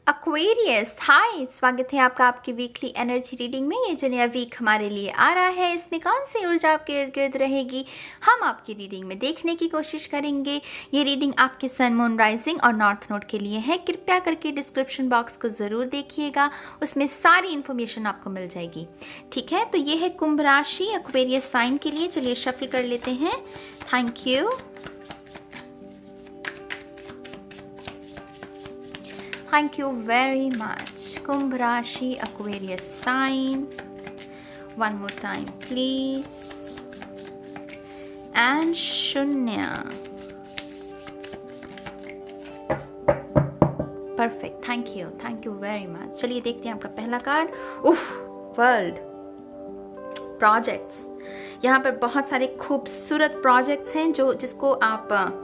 Aquarius, हाय, स्वागत है आपका आपकी वीकली एनर्जी रीडिंग में। ये जो नया वीक हमारे लिए आ रहा है, इसमें कौन सी ऊर्जा आपके इर्द गिर्द रहेगी, हम आपकी रीडिंग में देखने की कोशिश करेंगे। ये रीडिंग आपके सन, मून, राइजिंग और नॉर्थ नोड के लिए है। कृपया करके डिस्क्रिप्शन बॉक्स को ज़रूर देखिएगा, उसमें सारी इन्फॉर्मेशन आपको मिल जाएगी। ठीक है, तो ये है कुंभ राशि एक्वेरियस साइन के लिए। चलिए शफल कर लेते हैं। Thank you. Thank you very much. Kumbh Rashi, Aquarius sign. One more time, please. And Shunya. Perfect. Thank you. Thank you very much. चलिए देखते हैं आपका पहला कार्ड। World projects. यहाँ पर बहुत सारे खूबसूरत प्रोजेक्ट्स हैं जिसको आप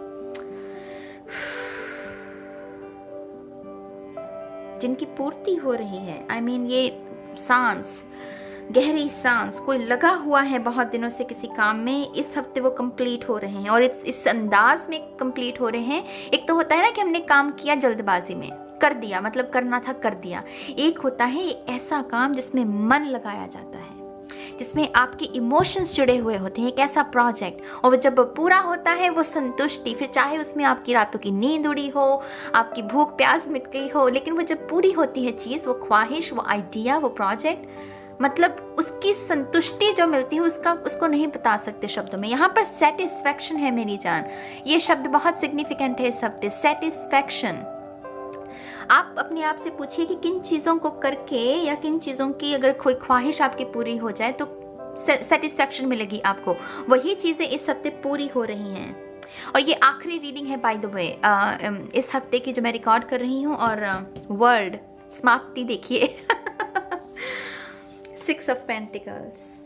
जिनकी पूर्ति हो रही है। I mean, ये सांस, गहरी सांस कोई लगा हुआ है बहुत दिनों से किसी काम में, इस हफ्ते वो कंप्लीट हो रहे हैं और इस अंदाज में कंप्लीट हो रहे हैं। एक तो होता है ना कि हमने काम किया जल्दबाजी में, कर दिया, मतलब करना था कर दिया। एक होता है ऐसा काम जिसमें मन लगाया जाता है, जिसमें आपके इमोशंस जुड़े हुए होते हैं, एक ऐसा प्रोजेक्ट, और वो जब पूरा होता है वो संतुष्टि, फिर चाहे उसमें आपकी रातों की नींद उड़ी हो, आपकी भूख प्यास मिट गई हो, लेकिन वो जब पूरी होती है चीज़, वो ख्वाहिश, वो आइडिया, वो प्रोजेक्ट, मतलब उसकी संतुष्टि जो मिलती है उसको नहीं बता सकते शब्दों में। यहाँ पर सेटिस्फैक्शन है मेरी जान, ये शब्द बहुत सिग्निफिकेंट है इस हफ्ते, सेटिस्फैक्शन। आप अपने आप से पूछिए कि किन चीज़ों को करके या किन चीज़ों की अगर कोई ख्वाहिश आपकी पूरी हो जाए तो सेटिस्फैक्शन मिलेगी आपको। वही चीज़ें इस हफ्ते पूरी हो रही हैं। और ये आखिरी रीडिंग है बाय द वे इस हफ्ते की जो मैं रिकॉर्ड कर रही हूँ। और वर्ल्ड समाप्ति देखिए। 6 ऑफ पेंटिकल्स।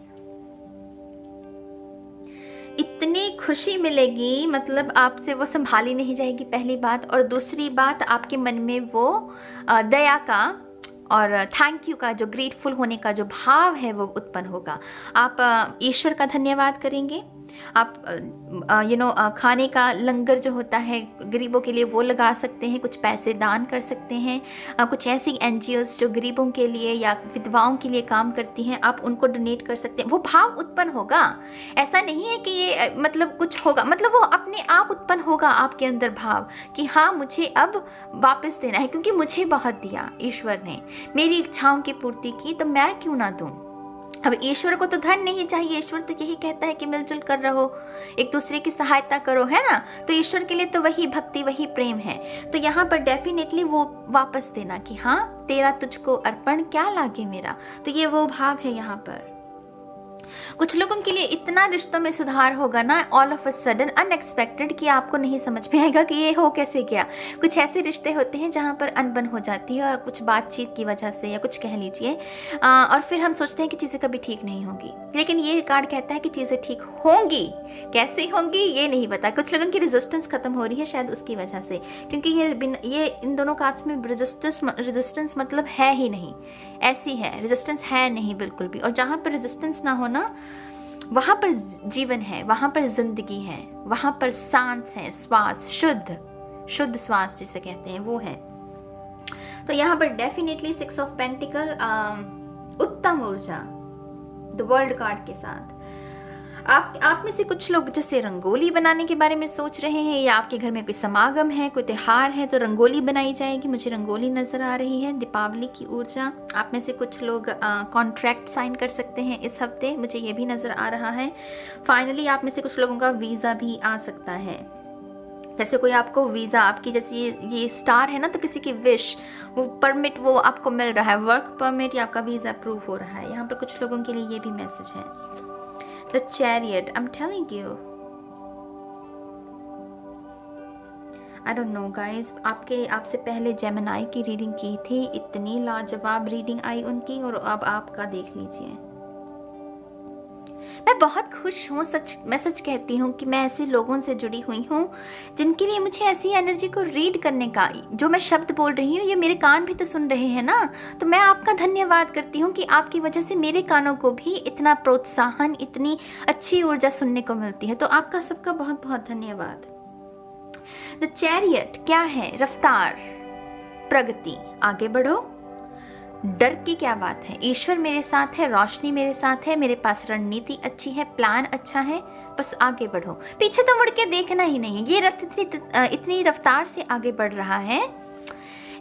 इतनी खुशी मिलेगी, मतलब आपसे वो संभाली नहीं जाएगी, पहली बात। और दूसरी बात, आपके मन में वो दया का और थैंक यू का, जो ग्रेटफुल होने का जो भाव है वो उत्पन्न होगा। आप ईश्वर का धन्यवाद करेंगे। आप खाने का लंगर जो होता है गरीबों के लिए वो लगा सकते हैं, कुछ पैसे दान कर सकते हैं। कुछ ऐसी NGOs जो गरीबों के लिए या विधवाओं के लिए काम करती हैं, आप उनको डोनेट कर सकते हैं। वो भाव उत्पन्न होगा। ऐसा नहीं है कि ये मतलब कुछ होगा, मतलब वो अपने आप उत्पन्न होगा आपके अंदर भाव कि हाँ, मुझे अब वापस देना है, क्योंकि मुझे बहुत दिया ईश्वर ने, मेरी इच्छाओं की पूर्ति की, तो मैं क्यों ना दूं। अब ईश्वर को तो धन नहीं चाहिए, ईश्वर तो यही कहता है कि मिलजुल कर रहो, एक दूसरे की सहायता करो, है ना। तो ईश्वर के लिए तो वही भक्ति, वही प्रेम है। तो यहाँ पर डेफिनेटली वो वापस देना कि हाँ, तेरा तुझको अर्पण, क्या लागे मेरा। तो ये वो भाव है यहाँ पर। कुछ लोगों के लिए इतना रिश्तों में सुधार होगा ना, all of a sudden, unexpected, कि आपको नहीं समझ में आएगा कि ये हो कैसे गया। कुछ ऐसे रिश्ते होते हैं जहाँ पर अनबन हो जाती है और कुछ बातचीत की वजह से, या कुछ कह लीजिए, और फिर हम सोचते हैं कि चीज़ें कभी ठीक नहीं होंगी, लेकिन ये कार्ड कहता है कि चीज़ें ठीक होंगी। कैसे होंगी ये नहीं पता। कुछ लोगों की रेजिस्टेंस खत्म हो रही है शायद उसकी वजह से, क्योंकि ये इन दोनों कार्ड्स में रेजिस्टेंस मतलब है ही नहीं, ऐसी है, रेजिस्टेंस है नहीं बिल्कुल भी। और जहाँ पर रेजिस्टेंस ना हो ना, वहाँ पर जीवन है, वहाँ पर जिंदगी है, वहाँ पर सांस है, श्वास, शुद्ध श्वास जिसे कहते हैं वो है। तो यहाँ पर डेफिनेटली 6 ऑफ पेंटिकल, उत्तम ऊर्जा द वर्ल्ड कार्ड के साथ। आप में से कुछ लोग जैसे रंगोली बनाने के बारे में सोच रहे हैं, या आपके घर में कोई समागम है, कोई त्योहार है, तो रंगोली बनाई जाएगी। मुझे रंगोली नजर आ रही है, दीपावली की ऊर्जा। आप में से कुछ लोग कॉन्ट्रैक्ट साइन कर सकते हैं इस हफ्ते, मुझे ये भी नजर आ रहा है। फाइनली आप में से कुछ लोगों का वीज़ा भी आ सकता है। जैसे कोई आपको वीज़ा, आपकी जैसे ये स्टार है ना, तो किसी की विश, वो परमिट वो आपको मिल रहा है, वर्क परमिट, या आपका वीज़ा अप्रूव हो रहा है। यहाँ पर कुछ लोगों के लिए ये भी मैसेज है। The Chariot, I'm telling you. I don't know guys, आपसे पहले जेमिनाई की रीडिंग की थी, इतनी लाजवाब रीडिंग आई उनकी, और अब आपका देख लीजिए। मैं बहुत खुश हूँ, मैं सच कहती हूँ कि मैं ऐसे लोगों से जुड़ी हुई हूँ जिनके लिए मुझे ऐसी एनर्जी को रीड करने का, जो मैं शब्द बोल रही हूँ ये मेरे कान भी तो सुन रहे हैं ना। तो मैं आपका धन्यवाद करती हूँ कि आपकी वजह से मेरे कानों को भी इतना प्रोत्साहन, इतनी अच्छी ऊर्जा सुनने को मिलती है। तो आपका सबका बहुत बहुत धन्यवाद। द चैरियट क्या है? रफ्तार, प्रगति, आगे बढ़ो। डर की क्या बात है, ईश्वर मेरे साथ है, रोशनी मेरे साथ है, मेरे पास रणनीति अच्छी है, प्लान अच्छा है, बस आगे बढ़ो। पीछे तो मुड़ के देखना ही नहीं है। ये रथ इतनी रफ्तार से आगे बढ़ रहा है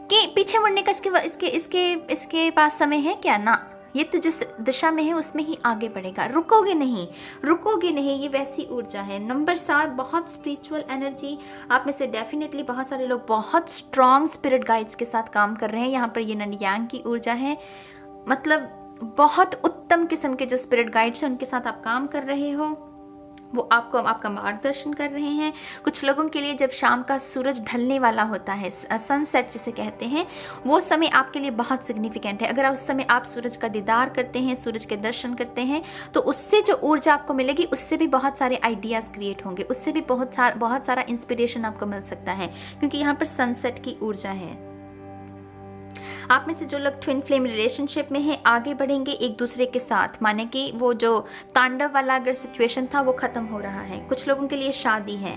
कि पीछे मुड़ने का इसके पास समय है क्या? ना, ये तो जिस दिशा में है उसमें ही आगे बढ़ेगा, रुकोगे नहीं, रुकोगे नहीं। ये वैसी ऊर्जा है। नंबर 7, बहुत स्पिरिचुअल एनर्जी। आप में से डेफिनेटली बहुत सारे लोग बहुत स्ट्रॉन्ग स्पिरिट गाइड्स के साथ काम कर रहे हैं। यहाँ पर ये यन यांग की ऊर्जा है, मतलब बहुत उत्तम किस्म के जो स्पिरिट गाइड्स हैं उनके साथ आप काम कर रहे हो, वो आपको आपका मार्गदर्शन कर रहे हैं। कुछ लोगों के लिए जब शाम का सूरज ढलने वाला होता है, सनसेट जिसे कहते हैं, वो समय आपके लिए बहुत सिग्निफिकेंट है। अगर उस समय आप सूरज का दीदार करते हैं, सूरज के दर्शन करते हैं, तो उससे जो ऊर्जा आपको मिलेगी उससे भी बहुत सारे आइडियाज़ क्रिएट होंगे, उससे भी बहुत सारा इंस्पिरेशन आपको मिल सकता है, क्योंकि यहाँ पर सनसेट की ऊर्जा है। आप में से जो लोग ट्विन फ्लेम रिलेशनशिप में हैं आगे बढ़ेंगे एक दूसरे के साथ, माने कि वो जो तांडव वाला अगर सिचुएशन था वो खत्म हो रहा है। कुछ लोगों के लिए शादी है,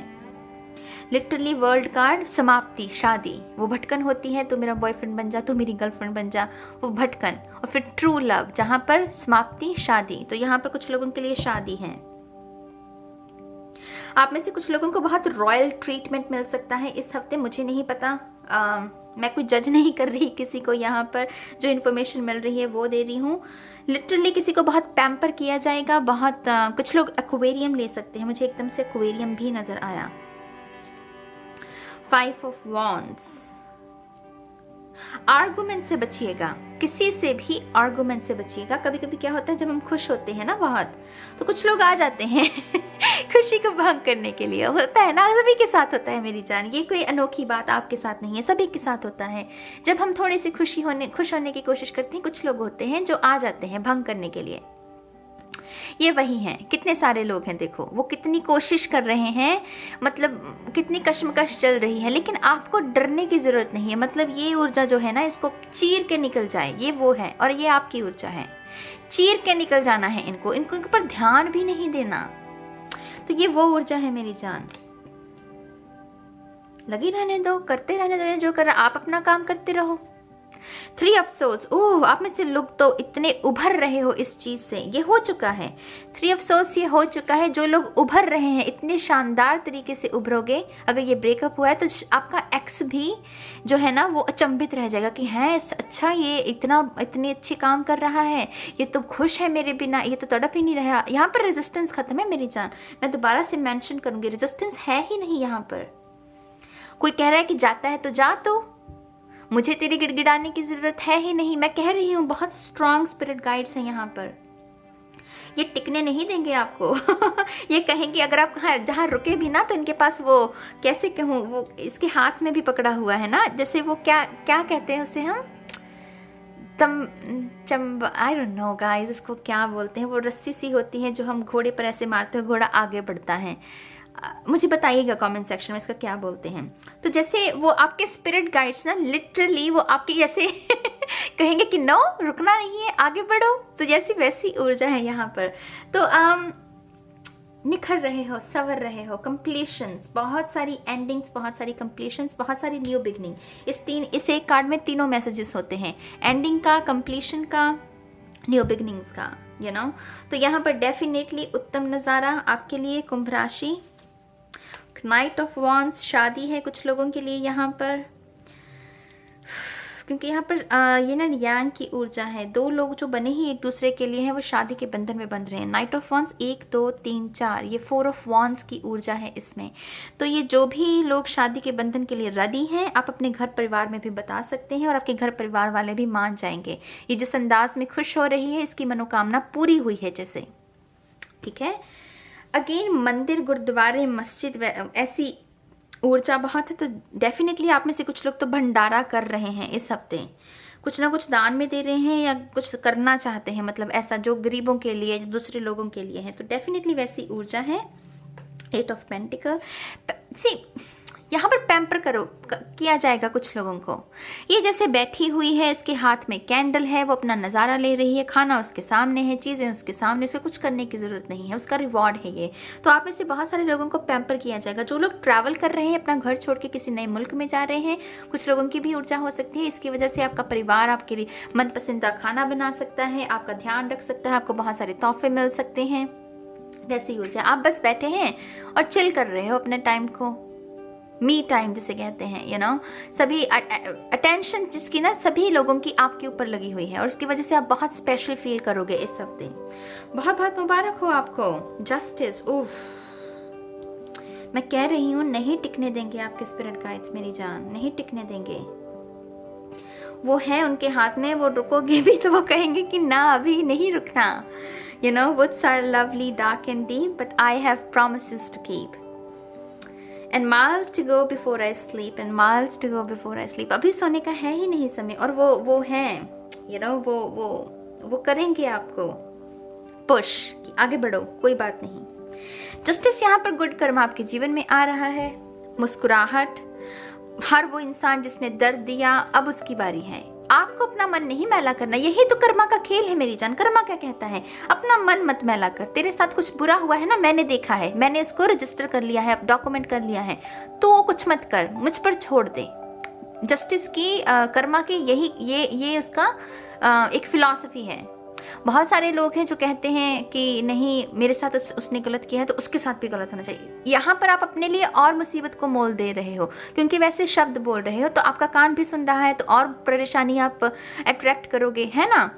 लिटरली वर्ल्ड कार्ड, समाप्ति, शादी। वो भटकन होती है, तो मेरा बॉयफ्रेंड बन जा, तो मेरी गर्लफ्रेंड बन जा, वो भटकन। और फिर ट्रू लव, जहां पर समाप्ति, शादी। तो यहाँ पर कुछ लोगों के लिए शादी है। आप में से कुछ लोगों को बहुत रॉयल ट्रीटमेंट मिल सकता है इस हफ्ते, मुझे नहीं पता, मैं कोई जज नहीं कर रही किसी को, यहाँ पर जो इन्फॉर्मेशन मिल रही है वो दे रही हूँ। लिटरली किसी को बहुत पैम्पर किया जाएगा, बहुत कुछ लोग एक्वेरियम ले सकते हैं, मुझे एकदम से एक्वेरियम भी नजर आया। 5 ऑफ वॉन्ड्स, आर्गुमेंट से बचिएगा, किसी से भी आर्गुमेंट से बचिएगा। कभी कभी क्या होता है, जब हम खुश होते हैं ना बहुत, तो कुछ लोग आ जाते हैं खुशी को भंग करने के लिए। होता है ना, सभी के साथ होता है मेरी जान, ये कोई अनोखी बात आपके साथ नहीं है, सभी के साथ होता है। जब हम थोड़ी सी खुश होने की कोशिश करते हैं, कुछ लोग होते हैं जो आ जाते हैं भंग करने के लिए। ये वही हैं, कितने सारे लोग हैं, देखो वो कितनी कोशिश कर रहे हैं, मतलब कितनी कश्मकश चल रही है, लेकिन आपको डरने की जरूरत नहीं है। मतलब ये ऊर्जा जो है ना, इसको चीर के निकल जाए, ये वो है, और ये आपकी ऊर्जा है। चीर के निकल जाना है इनको ऊपर ध्यान भी नहीं देना। तो ये वो ऊर्जा है मेरी जान, लगी रहने दो, करते रहने दो, जो कर रहा आप अपना काम करते रहो। 3 ऑफ सोल्स, ओह आप में से लोग तो इतने उभर रहे हो इस चीज से, ये हो चुका है। 3 ऑफ सोल्स ये हो चुका है। जो लोग उभर रहे हैं, इतने शानदार तरीके से उभरोगे। अगर ये ब्रेकअप हुआ है तो आपका एक्स भी जो है ना वो अचंभित रह जाएगा कि है अच्छा, ये इतनी अच्छी काम कर रहा है, ये तो खुश है मेरे बिना, ये तो तड़प ही नहीं रहा। यहाँ पर रेजिस्टेंस खत्म है मेरी जान, मैं दोबारा से मेंशन करूंगी, रेजिस्टेंस है ही नहीं यहाँ पर। कोई कह रहा है कि जाता है तो जा, तो मुझे तेरी गिड़गिड़ाने की जरूरत है ही नहीं। मैं कह रही हूँ बहुत स्ट्रॉन्ग स्पिरिट गाइड्स हैं यहाँ पर, ये टिकने नहीं देंगे आपको ये कहेंगे अगर आप जहाँ रुके भी ना, तो इनके पास वो कैसे कहूँ, वो इसके हाथ में भी पकड़ा हुआ है ना, जैसे वो क्या कहते हैं उसे हम आई डोंट नो गाइस, इसको क्या बोलते हैं, वो रस्सी सी होती है जो हम घोड़े पर ऐसे मारते हैं, घोड़ा आगे बढ़ता है। मुझे बताइएगा कमेंट सेक्शन में इसका क्या बोलते हैं। तो जैसे वो आपके स्पिरिट गाइड्स ना, लिटरली वो आपके जैसे कहेंगे कि नो, रुकना नहीं है, आगे बढ़ो। तो जैसी वैसी ऊर्जा है यहाँ पर। तो निखर रहे हो, संवर रहे हो, कंप्लीशंस, बहुत सारी एंडिंग्स, बहुत सारी कंप्लीशंस, बहुत सारी न्यू बिगनिंग। इस एक कार्ड में तीनों मैसेजेस होते हैं, एंडिंग का, कंप्लीशन का, न्यू बिगनिंग्स का, यू नो। तो यहाँ पर डेफिनेटली उत्तम नज़ारा आपके लिए कुंभ राशि। नाइट ऑफ वॉन्ड्स, शादी है कुछ लोगों के लिए यहाँ पर, क्योंकि यहाँ पर ये ना यांग की ऊर्जा है। 2 लोग जो बने ही एक दूसरे के लिए हैं, वो शादी के बंधन में बंध रहे हैं। नाइट ऑफ वॉन्ड्स 1 2 3 4, ये 4 ऑफ वॉन्ड्स की ऊर्जा है इसमें। तो ये जो भी लोग शादी के बंधन के लिए रेडी हैं, आप अपने घर परिवार में भी बता सकते हैं और आपके घर परिवार वाले भी मान जाएंगे। ये जिस अंदाज में खुश हो रही है, इसकी मनोकामना पूरी हुई है जैसे, ठीक है। अगेन मंदिर, गुरुद्वारे, मस्जिद, ऐसी ऊर्जा बहुत है। तो डेफिनेटली आप में से कुछ लोग तो भंडारा कर रहे हैं इस हफ्ते, कुछ ना कुछ दान में दे रहे हैं या कुछ करना चाहते हैं, मतलब ऐसा जो गरीबों के लिए, दूसरे लोगों के लिए है। तो डेफिनेटली वैसी ऊर्जा है। 8 ऑफ पेंटिकल, सी यहाँ पर पैम्पर किया जाएगा कुछ लोगों को। ये जैसे बैठी हुई है, इसके हाथ में कैंडल है, वो अपना नज़ारा ले रही है, खाना उसके सामने है, चीज़ें उसके सामने, उसे कुछ करने की ज़रूरत नहीं है, उसका रिवॉर्ड है ये। तो आप में से बहुत सारे लोगों को पैम्पर किया जाएगा। जो लोग ट्रैवल कर रहे हैं, अपना घर छोड़ के किसी नए मुल्क में जा रहे हैं, कुछ लोगों की भी ऊर्जा हो सकती है। इसकी वजह से आपका परिवार आपके लिए मनपसंदा खाना बना सकता है, आपका ध्यान रख सकता है, आपको बहुत सारे तोहफे मिल सकते हैं। वैसी ऊर्जा, आप बस बैठे हैं और चिल कर रहे हो अपने टाइम को, मी टाइम जिसे कहते हैं, यू नो। सभी अटेंशन जिसकी ना सभी लोगों की आपके ऊपर लगी हुई है, और उसकी वजह से आप बहुत स्पेशल फील करोगे इस हफ्ते। बहुत बहुत मुबारक हो आपको। जस्टिस, उफ, मैं कह रही हूँ नहीं टिकने देंगे आपके स्पिरिट गाइड्स, मेरी जान, नहीं टिकने देंगे। वो है उनके हाथ में, वो रुकोगे भी तो वो कहेंगे कि ना अभी नहीं रुकना। You know, woods are lovely, dark and deep, but I have promises to keep. And miles to go before I sleep, and miles to go before I sleep. अभी सोने का है ही नहीं समय, और वो हैं, you know, वो करेंगे आपको पुश कि आगे बढ़ो, कोई बात नहीं। जस्टिस, यहाँ पर गुड कर्म आपके जीवन में आ रहा है। मुस्कुराहट, हर वो इंसान जिसने दर्द दिया, अब उसकी बारी है। आपको अपना मन नहीं मैला करना, यही तो कर्मा का खेल है मेरी जान। कर्मा क्या कहता है, अपना मन मत मैला कर। तेरे साथ कुछ बुरा हुआ है ना, मैंने देखा है, मैंने उसको रजिस्टर कर लिया है, डॉक्यूमेंट कर लिया है, तो कुछ मत कर, मुझ पर छोड़ दे। जस्टिस की कर्मा की यही ये उसका एक फिलॉसफी है। बहुत सारे लोग हैं जो कहते हैं कि नहीं, मेरे साथ उसने गलत किया है तो उसके साथ भी गलत होना चाहिए। यहाँ पर आप अपने लिए और मुसीबत को मोल दे रहे हो, क्योंकि वैसे शब्द बोल रहे हो तो आपका कान भी सुन रहा है, तो और परेशानी आप अट्रैक्ट करोगे, है ना।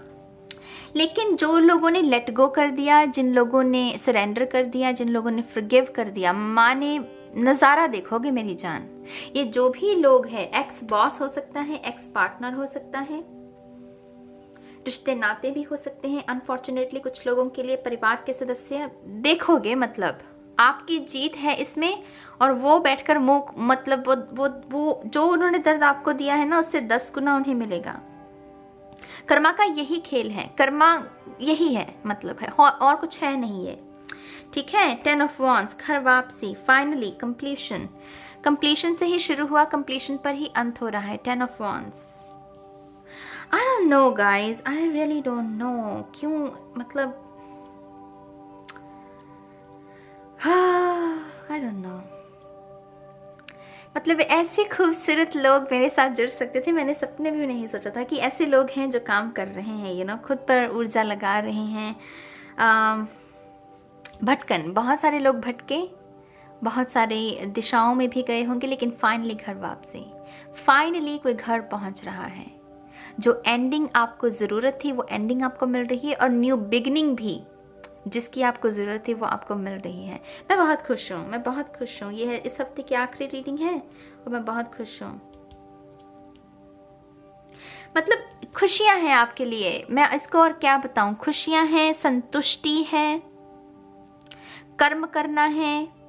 लेकिन जो लोगों ने लेट गो कर दिया, जिन लोगों ने सरेंडर कर दिया, जिन लोगों ने फॉरगिव कर दिया, माने नज़ारा देखोगे मेरी जान। ये जो भी लोग हैं, एक्स बॉस हो सकता है, एक्स पार्टनर हो सकता है, रिश्ते नाते भी हो सकते हैं। अनफॉर्चुनेटली कुछ लोगों के लिए परिवार के सदस्य, देखोगे मतलब आपकी जीत है इसमें, और वो बैठकर मुंह, मतलब वो जो उन्होंने दर्द आपको दिया है ना, उससे 10 गुना उन्हें मिलेगा। कर्मा का यही खेल है, कर्मा यही है, मतलब है, और कुछ है नहीं है, ठीक है। 10 ऑफ वॉन्ड्स, घर वापसी, फाइनली कंप्लीशन से ही शुरू हुआ, कंप्लीशन पर ही अंत हो रहा है। 10 of wands, I don't know guys, I really don't know क्यों, मतलब I don't know, मतलब ऐसे खूबसूरत लोग मेरे साथ जुड़ सकते थे, मैंने सपने भी नहीं सोचा था कि ऐसे लोग हैं जो काम कर रहे हैं, you know, खुद पर ऊर्जा लगा रहे हैं। भटकन, बहुत सारे लोग भटके, बहुत सारे दिशाओं में भी गए होंगे, लेकिन फाइनली घर वापसी, फाइनली कोई घर पहुंच रहा है। जो एंडिंग आपको ज़रूरत थी वो एंडिंग आपको मिल रही है, और न्यू बिगनिंग भी जिसकी आपको ज़रूरत थी वो आपको मिल रही है। मैं बहुत खुश हूँ, मैं बहुत खुश हूँ। ये है इस हफ्ते की आखिरी रीडिंग है और मैं बहुत खुश हूँ। मतलब खुशियाँ हैं आपके लिए, मैं इसको और क्या बताऊँ। खुशियाँ हैं, संतुष्टि है, कर्म करना है,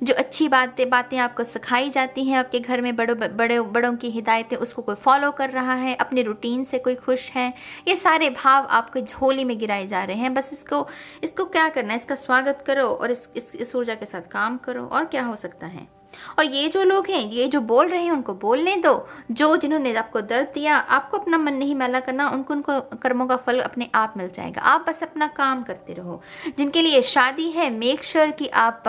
जो अच्छी बातें आपको सिखाई जाती हैं आपके घर में, बड़ों की हिदायतें, उसको कोई फॉलो कर रहा है, अपने रूटीन से कोई खुश है, ये सारे भाव आपको झोली में गिराए जा रहे हैं। बस इसको क्या करना है, इसका स्वागत करो और इस ऊर्जा के साथ काम करो, और क्या हो सकता है। और ये जो लोग हैं, ये जो बोल रहे हैं, उनको बोलने दो। जिन्होंने आपको दर्द दिया, आपको अपना मन नहीं मैला करना, उनको कर्मों का फल अपने आप मिल जाएगा। आप बस अपना काम करते रहो। जिनके लिए शादी है, मेक श्योर कि आप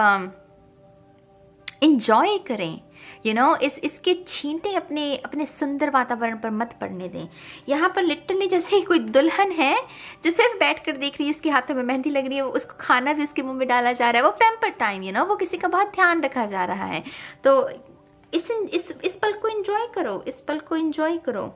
इंजॉय करें, यू नो, इसके छींटे अपने सुंदर वातावरण पर मत पड़ने दें। यहाँ पर लिटरली जैसे कोई दुल्हन है जो सिर्फ बैठ कर देख रही है, उसके हाथों में मेहंदी लग रही है, उसको खाना भी उसके मुंह में डाला जा रहा है, वो पैम्पर टाइम, यू नो, वो किसी का बहुत ध्यान रखा जा रहा है। तो इस पल को एंजॉय करो, इस पल को एंजॉय करो।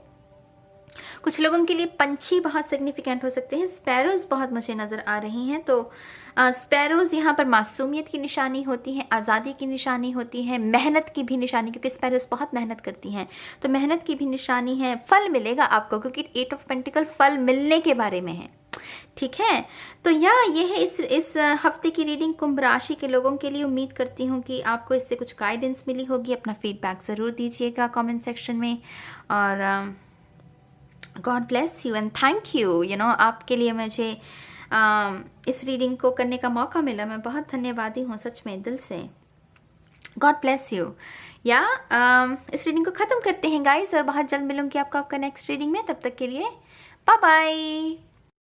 कुछ लोगों के लिए पंछी बहुत सिग्निफिकेंट हो सकते हैं। स्पैरोज बहुत मुझे नज़र आ रही हैं। तो स्पैरोज यहाँ पर मासूमियत की निशानी होती है, आज़ादी की निशानी होती है, मेहनत की भी निशानी, क्योंकि स्पैरोज बहुत मेहनत करती हैं, तो मेहनत की भी निशानी है। फल मिलेगा आपको, क्योंकि 8 ऑफ पेंटिकल फल मिलने के बारे में है, ठीक है। तो ये है इस हफ्ते की रीडिंग कुंभ राशि के लोगों के लिए। उम्मीद करती हूँ कि आपको इससे कुछ गाइडेंस मिली होगी। अपना फीडबैक ज़रूर दीजिएगा कमेंट सेक्शन में, और God bless you and thank you, you know, आपके लिए मुझे इस रीडिंग को करने का मौका मिला। मैं बहुत धन्यवादी हूँ, सच में, दिल से। God bless you. या इस रीडिंग को ख़त्म करते हैं गाइस, और बहुत जल्द मिलूंगी आपको आपका नेक्स्ट रीडिंग में। तब तक के लिए बाय बाय।